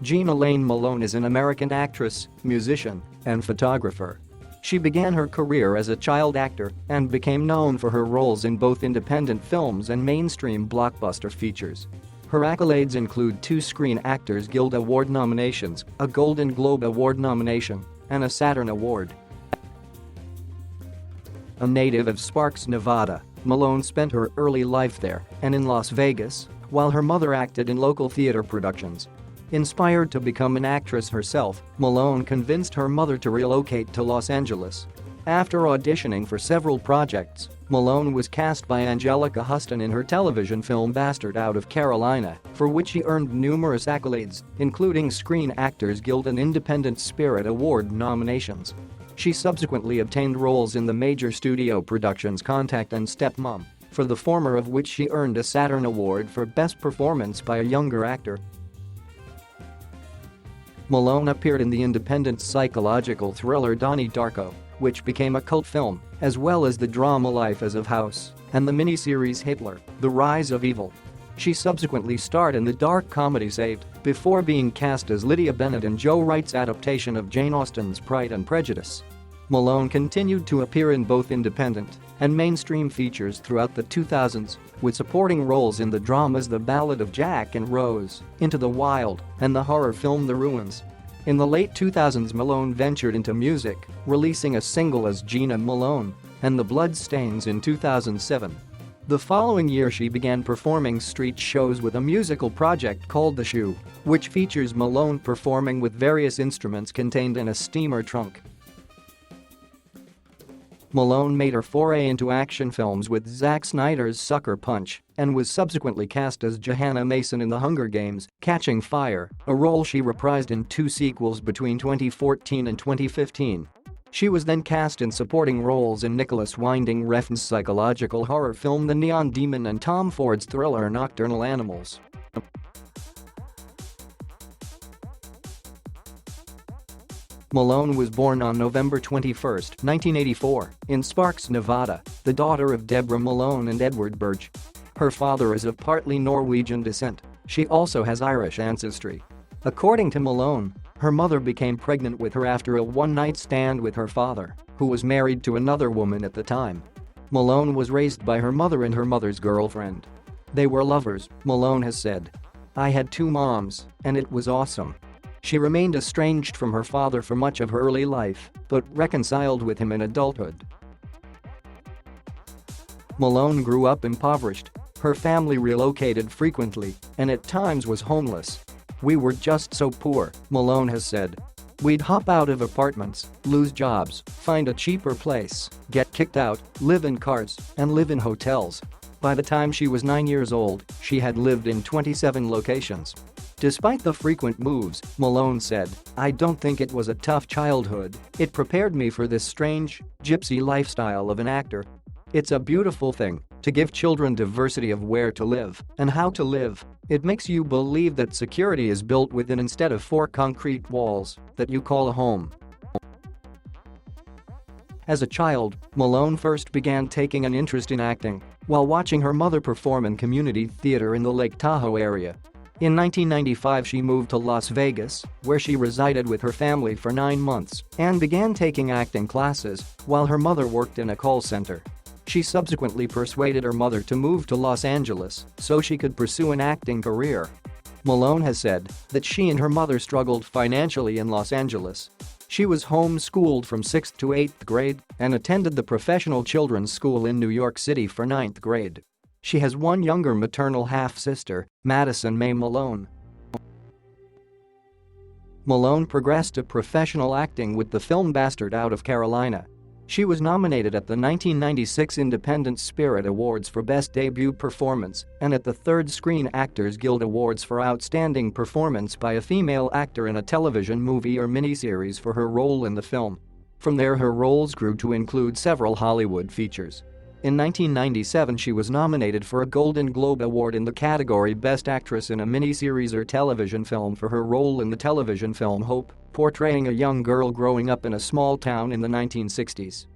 Jena Malone is an American actress, musician, and photographer. She began her career as a child actor and became known for her roles in both independent films and mainstream blockbuster features. Her accolades include 2 Screen Actors Guild Award nominations, a Golden Globe Award nomination, and a Saturn Award. A native of Sparks, Nevada, Malone spent her early life there and in Las Vegas, while her mother acted in local theater productions. Inspired to become an actress herself, Malone convinced her mother to relocate to Los Angeles. After auditioning for several projects, Malone was cast by Angelica Huston in her television film Bastard Out of Carolina, for which she earned numerous accolades, including Screen Actors Guild and Independent Spirit Award nominations. She subsequently obtained roles in the major studio productions Contact and Stepmom, for the former of which she earned a Saturn Award for Best Performance by a Younger Actor. Malone appeared in the independent psychological thriller Donnie Darko, which became a cult film, as well as the drama Life as of House and the miniseries Hitler, The Rise of Evil. She subsequently starred in the dark comedy Saved, before being cast as Lydia Bennet in Joe Wright's adaptation of Jane Austen's Pride and Prejudice. Malone continued to appear in both independent and mainstream features throughout the 2000s, with supporting roles in the dramas The Ballad of Jack and Rose, Into the Wild, and the horror film The Ruins. In the late 2000s, Malone ventured into music, releasing a single as Jena Malone and The Bloodstains in 2007. The following year she began performing street shows with a musical project called The Shoe, which features Malone performing with various instruments contained in a steamer trunk. Malone made her foray into action films with Zack Snyder's Sucker Punch and was subsequently cast as Johanna Mason in The Hunger Games: Catching Fire, a role she reprised in 2 sequels between 2014 and 2015. She was then cast in supporting roles in Nicholas Winding Refn's psychological horror film The Neon Demon and Tom Ford's thriller Nocturnal Animals. Malone was born on November 21, 1984, in Sparks, Nevada, the daughter of Deborah Malone and Edward Burge. Her father is of partly Norwegian descent. She also has Irish ancestry. According to Malone, her mother became pregnant with her after a one-night stand with her father, who was married to another woman at the time. Malone was raised by her mother and her mother's girlfriend. They were lovers, Malone has said. "I had 2 moms, and it was awesome." She remained estranged from her father for much of her early life, but reconciled with him in adulthood. Malone grew up impoverished. Her family relocated frequently and at times was homeless. "We were just so poor," Malone has said. "We'd hop out of apartments, lose jobs, find a cheaper place, get kicked out, live in cars, and live in hotels." By the time she was 9 years old, she had lived in 27 locations. Despite the frequent moves, Malone said, "I don't think it was a tough childhood. It prepared me for this strange, gypsy lifestyle of an actor. It's a beautiful thing to give children diversity of where to live and how to live. It makes you believe that security is built within instead of 4 concrete walls that you call a home." As a child, Malone first began taking an interest in acting while watching her mother perform in community theater in the Lake Tahoe area. In 1995 she moved to Las Vegas, where she resided with her family for 9 months and began taking acting classes while her mother worked in a call center. She subsequently persuaded her mother to move to Los Angeles so she could pursue an acting career. Malone has said that she and her mother struggled financially in Los Angeles. She was homeschooled from 6th to 8th grade and attended the Professional Children's School in New York City for 9th grade. She has 1 younger maternal half-sister, Madison Mae Malone. Malone progressed to professional acting with the film Bastard Out of Carolina. She was nominated at the 1996 Independent Spirit Awards for Best Debut Performance and at the 3rd Screen Actors Guild Awards for Outstanding Performance by a Female Actor in a Television Movie or Miniseries for her role in the film. From there her roles grew to include several Hollywood features. In 1997 she was nominated for a Golden Globe Award in the category Best Actress in a Miniseries or Television Film for her role in the television film Hope, portraying a young girl growing up in a small town in the 1960s.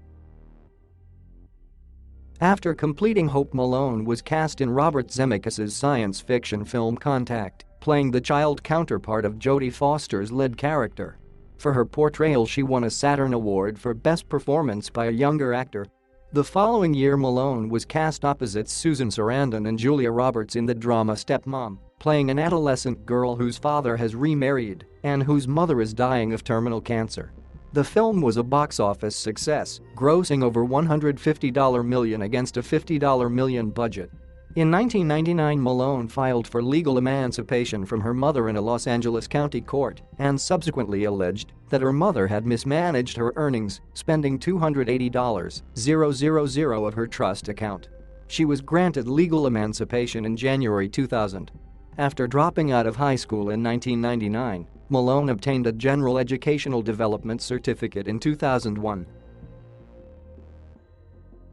After completing Hope, Malone was cast in Robert Zemeckis' science fiction film Contact playing the child counterpart of Jodie Foster's lead character. For her portrayal, she won a Saturn Award for Best Performance by a Younger Actor. The following year, Malone was cast opposite Susan Sarandon and Julia Roberts in the drama Stepmom, playing an adolescent girl whose father has remarried and whose mother is dying of terminal cancer. The film was a box office success, grossing over $150 million against a $50 million budget. In 1999, Malone filed for legal emancipation from her mother in a Los Angeles County court and subsequently alleged that her mother had mismanaged her earnings, spending $280,000 of her trust account. She was granted legal emancipation in January 2000. After dropping out of high school in 1999, Malone obtained a General Educational Development Certificate in 2001.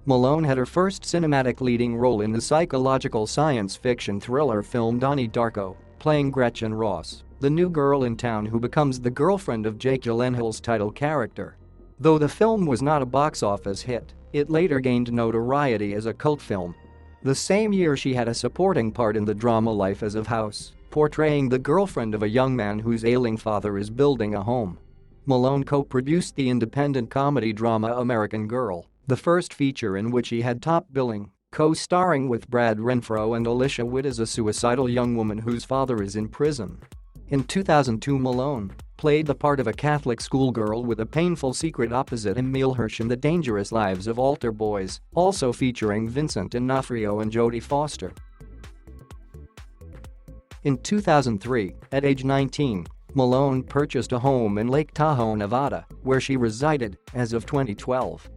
Malone had her first cinematic leading role in the psychological science fiction thriller film Donnie Darko, playing Gretchen Ross, the new girl in town who becomes the girlfriend of Jake Gyllenhaal's title character. Though the film was not a box office hit, it later gained notoriety as a cult film. The same year, she had a supporting part in the drama Life as of House, portraying the girlfriend of a young man whose ailing father is building a home. Malone co-produced the independent comedy drama American Girl, the first feature in which he had top billing, co-starring with Brad Renfro and Alicia Witt as a suicidal young woman whose father is in prison. In 2002, Malone played the part of a Catholic schoolgirl with a painful secret opposite Emile Hirsch in The Dangerous Lives of Altar Boys, also featuring Vincent D'Onofrio and Jodie Foster. In 2003, at age 19, Malone purchased a home in Lake Tahoe, Nevada, where she resided as of 2012.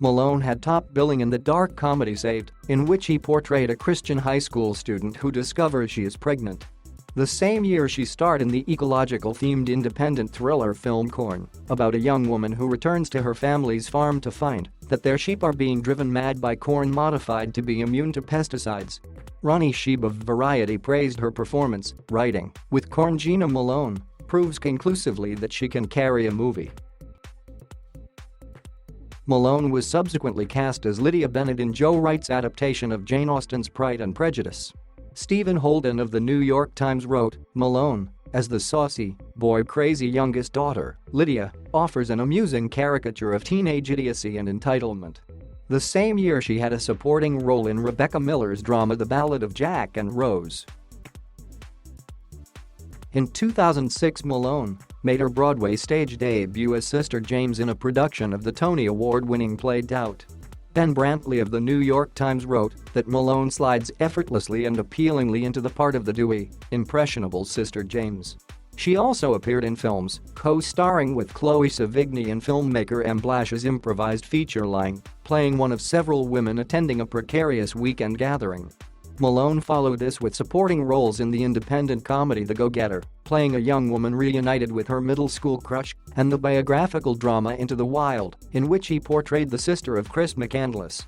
Malone had top billing in the dark comedy Saved, in which he portrayed a Christian high school student who discovers she is pregnant. The same year, she starred in the ecological-themed independent thriller film Corn, about a young woman who returns to her family's farm to find that their sheep are being driven mad by corn modified to be immune to pesticides. Ronnie Sheeb of Variety praised her performance, writing, "With Corn, Jena Malone proves conclusively that she can carry a movie." Malone was subsequently cast as Lydia Bennett in Joe Wright's adaptation of Jane Austen's Pride and Prejudice. Stephen Holden of The New York Times wrote, Malone, as the saucy, boy-crazy youngest daughter, Lydia, offers an amusing caricature of teenage idiocy and entitlement. The same year, she had a supporting role in Rebecca Miller's drama The Ballad of Jack and Rose. In 2006, Malone made her Broadway stage debut as Sister James in a production of the Tony Award-winning play Doubt. Ben Brantley of The New York Times wrote that Malone slides effortlessly and appealingly into the part of the dewy, impressionable Sister James. She also appeared in films, co-starring with Chloe Sevigny and filmmaker M. Blash's improvised feature line, playing one of several women attending a precarious weekend gathering. Malone followed this with supporting roles in the independent comedy The Go-Getter, playing a young woman reunited with her middle school crush, and the biographical drama Into the Wild, in which he portrayed the sister of Chris McCandless.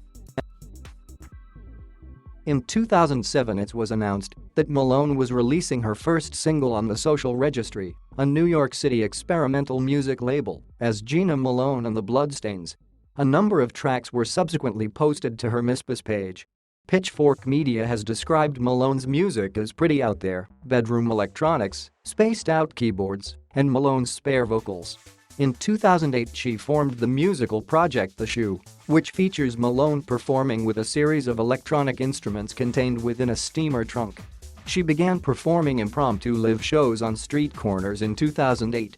In 2007, it was announced that Malone was releasing her first single on the Social Registry, a New York City experimental music label, as Jena Malone and the Bloodstains. A number of tracks were subsequently posted to her MySpace page. Pitchfork Media has described Malone's music as pretty out there, bedroom electronics, spaced-out keyboards, and Malone's spare vocals. In 2008, she formed the musical project The Shoe, which features Malone performing with a series of electronic instruments contained within a steamer trunk. She began performing impromptu live shows on street corners in 2008.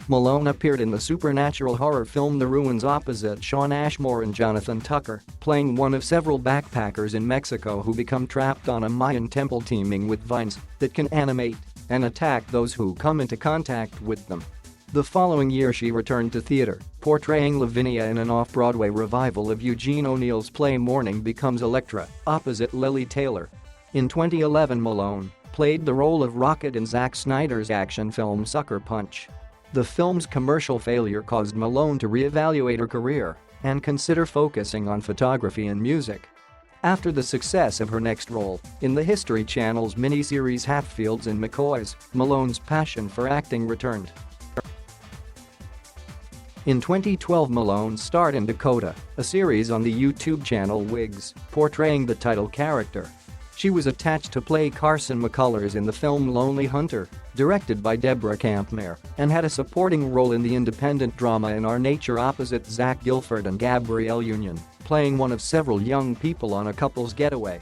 Malone appeared in the supernatural horror film The Ruins opposite Shawn Ashmore and Jonathan Tucker, playing one of several backpackers in Mexico who become trapped on a Mayan temple teeming with vines that can animate and attack those who come into contact with them. The following year, she returned to theater, portraying Lavinia in an off-Broadway revival of Eugene O'Neill's play Morning Becomes Electra, opposite Lily Taylor. In 2011, Malone played the role of Rocket in Zack Snyder's action film Sucker Punch. The film's commercial failure caused Malone to reevaluate her career and consider focusing on photography and music. After the success of her next role in the History Channel's miniseries Hatfields and McCoys, Malone's passion for acting returned. In 2012, Malone starred in Dakota, a series on the YouTube channel Wigs, portraying the title character. She was attached to play Carson McCullers in the film Lonely Hunter, directed by Deborah Campmere, and had a supporting role in the independent drama In Our Nature opposite Zach Gilford and Gabrielle Union, playing one of several young people on a couple's getaway.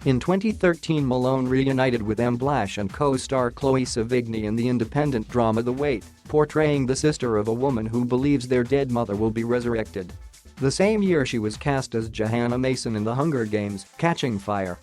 In 2013, Malone reunited with M. Blash and co-star Chloe Sevigny in the independent drama The Wait, portraying the sister of a woman who believes their dead mother will be resurrected. The same year, she was cast as Jena Mason in The Hunger Games: Catching Fire.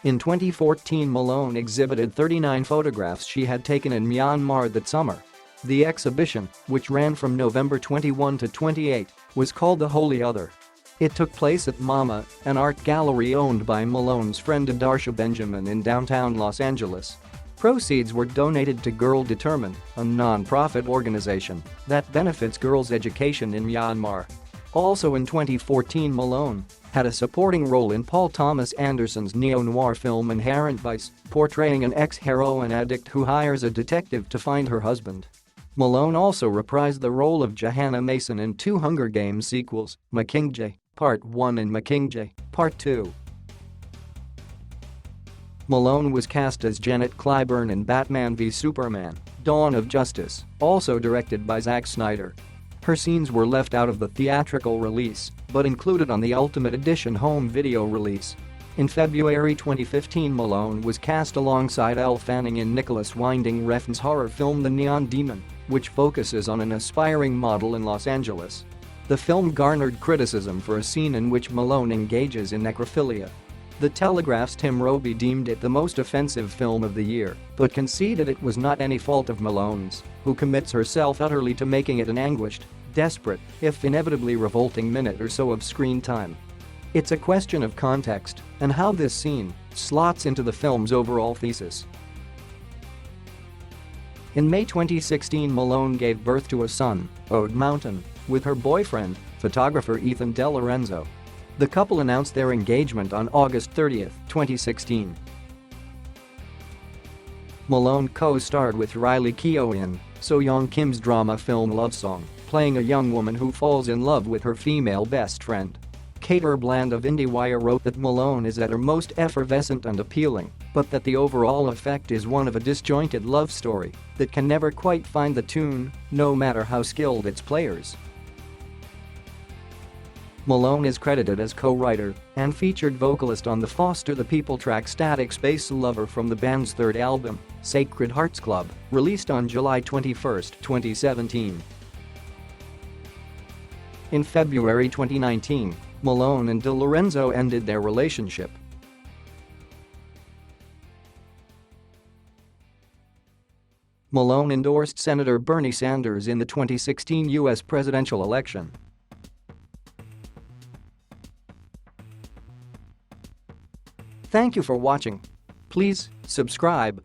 In 2014, Malone exhibited 39 photographs she had taken in Myanmar that summer. The exhibition, which ran from November 21 to 28, was called The Holy Other. It took place at MoMA, an art gallery owned by Malone's friend Adarsha Benjamin in downtown Los Angeles. Proceeds were donated to Girl Determined, a non-profit organization that benefits girls' education in Myanmar. Also in 2014, Malone had a supporting role in Paul Thomas Anderson's neo-noir film Inherent Vice, portraying an ex-heroin addict who hires a detective to find her husband. Malone also reprised the role of Jena Mason in two Hunger Games sequels, Mockingjay Part 1 and Mockingjay Part 2. Malone was cast as Janet Clyburn in Batman v Superman: Dawn of Justice, also directed by Zack Snyder. Her scenes were left out of the theatrical release, but included on the Ultimate Edition home video release. In February 2015, Malone was cast alongside Elle Fanning in Nicholas Winding Refn's horror film The Neon Demon, which focuses on an aspiring model in Los Angeles. The film garnered criticism for a scene in which Malone engages in necrophilia. The Telegraph's Tim Roby deemed it the most offensive film of the year, but conceded it was not any fault of Malone's, who commits herself utterly to making it an anguished, desperate, if inevitably revolting minute or so of screen time. It's a question of context and how this scene slots into the film's overall thesis. In May 2016, Malone gave birth to a son, Ode Mountain, with her boyfriend, photographer Ethan De Lorenzo. The couple announced their engagement on August 30, 2016. Malone co-starred with Riley Keough in So Young Kim's drama film Love Song, playing a young woman who falls in love with her female best friend. Kate Bland of IndieWire wrote that Malone is at her most effervescent and appealing, but that the overall effect is one of a disjointed love story that can never quite find the tune, no matter how skilled its players. Malone is credited as co-writer and featured vocalist on the Foster the People track Static Space Lover from the band's third album, Sacred Hearts Club, released on July 21, 2017. In February 2019, Malone and De Lorenzo ended their relationship. Malone endorsed Senator Bernie Sanders in the 2016 U.S. presidential election. Thank you for watching. Please subscribe